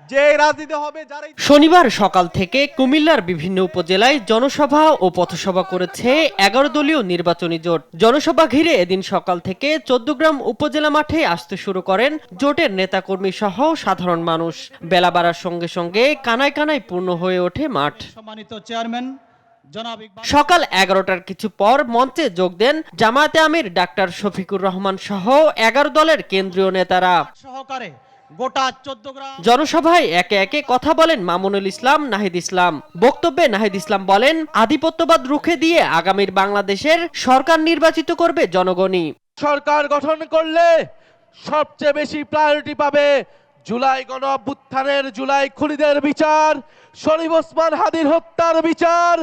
যে রাজনীতি হবে যারাই শনিবার সকাল থেকে কুমিল্লার বিভিন্ন উপজেলায় জনসভা ও পথসভা করেছে 11 দলীয় নির্বাচনী জোট। জনসভা ঘিরে এদিন সকাল থেকে 14গ্রাম উপজেলা মাঠে আসতে শুরু করেন জোটের নেতাকর্মী সহ সাধারণ মানুষ। বেলা বাড়ার সঙ্গে সঙ্গে কানায় কানায় পূর্ণ হয়ে ওঠে মাঠ। সম্মানিত চেয়ারম্যান সকাল 11টার কিছু পর মঞ্চে যোগ দেন জামায়াতে আমির ডাক্তার শফিকুর রহমান সহ 11 দলের কেন্দ্রীয় নেতারা। সহকারে গোটা 14 গ্রাম জনসভায় একে একে কথা বলেন মামুনুল ইসলাম, নাহিদ ইসলাম। বক্তব্যে নাহিদ ইসলাম বলেন, আধিপত্যবাদ রুখে দিয়ে আগামীর বাংলাদেশের সরকার নির্বাচিত করবে জনগণই। সরকার গঠন করলে সবচেয়ে বেশি প্রায়োরিটি পাবে জুলাই গণ অভ্যুত্থানের জুলাই খুনিদের বিচার, শরীফ ওসমান হাদির হত্যার বিচার।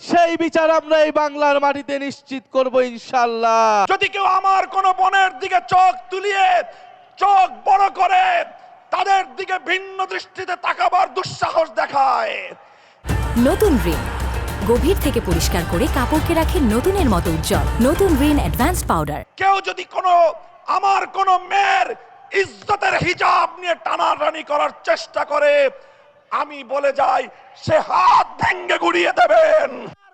সেই বিচার আমরা এই বাংলার মাটিতে নিশ্চিত করব ইনশাআল্লাহ। যদি কেউ আমার কোন বোনের দিকে চোখ তুলিয়ে চোখ বড় করে তাদের দিকে ভিন্ন দৃষ্টিতে তাকাবার দুঃসাহস দেখায়। নতুন রিন গভীর থেকে পরিষ্কার করে কাপড়কে রাখে নতুনের মতো উজ্জ্বল। নতুন রিন অ্যাডভান্সড পাউডার। কেউ যদি আমার কোন মেয়ের ইজ্জতের হিজাব নিয়ে টানাটানি করার চেষ্টা করে, আমি বলে যাই সে হাত ভেঙে গুড়িয়ে দেবেন।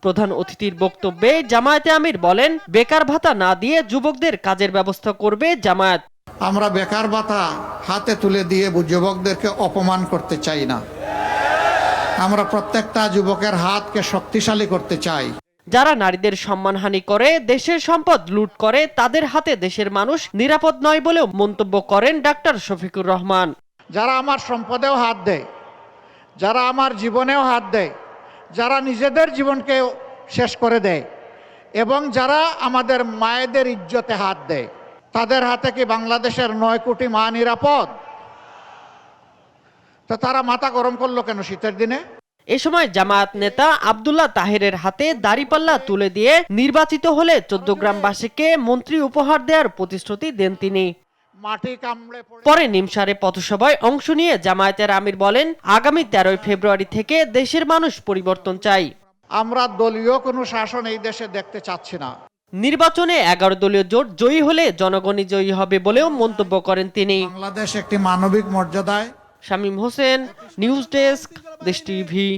প্রধান অতিথির বক্তব্যে জামায়াতে আমির বলেন, বেকার ভাতা না দিয়ে যুবকদের কাজের ব্যবস্থা করবে জামায়াত। আমরা বেকার ভাতা হাতে তুলে দিয়ে যুবকদেরকে অপমান করতে চাই না। আমরা প্রত্যেকটা যুবকের হাতকে শক্তিশালী করতে চাই। যারা নারীদের সম্মানহানি করে, দেশের সম্পদ লুট করে, তাদের হাতে দেশের মানুষ নিরাপদ নয় বলেও মন্তব্য করেন ডাক্তার শফিকুর রহমান। যারা আমার সম্পদেও হাত দেয়, যারা আমার জীবনেও হাত দেয়, যারা নিজেদের জীবনকে শেষ করে দেয় এবং যারা আমাদের মায়েদের ইজ্জতে হাত দেয়, তাদের হাতে কি বাংলাদেশের 9 কোটি মা নিরাপদ? তো তারা মাথা গরম করলো কেন শীতের দিনে? এ সময় জামায়াত নেতা আব্দুল্লাহ তাহেরের হাতে দাড়িপাল্লা তুলে দিয়ে নির্বাচিত হলে 14 গ্রামবাসীকে মন্ত্রী উপহার দেওয়ার প্রতিশ্রুতি দেন তিনি। মাটি কামড়ে পরে নিমসারে পথসভায় অংশ নিয়ে জামায়াতের আমির বলেন, আগামী 13 ফেব্রুয়ারি থেকে দেশের মানুষ পরিবর্তন চাই। আমরা দলীয় কোনো শাসন এই দেশে দেখতে চাচ্ছি না। নির্বাচনে 11 দলীয় জোট জয়ী হলে জনগণই জয়ী হবে বলেও মন্তব্য করেন তিনি। বাংলাদেশ একটি মানবিক মর্যাদায়। শামীম হোসেন, নিউজ ডেস্ক, দেশ টিভি।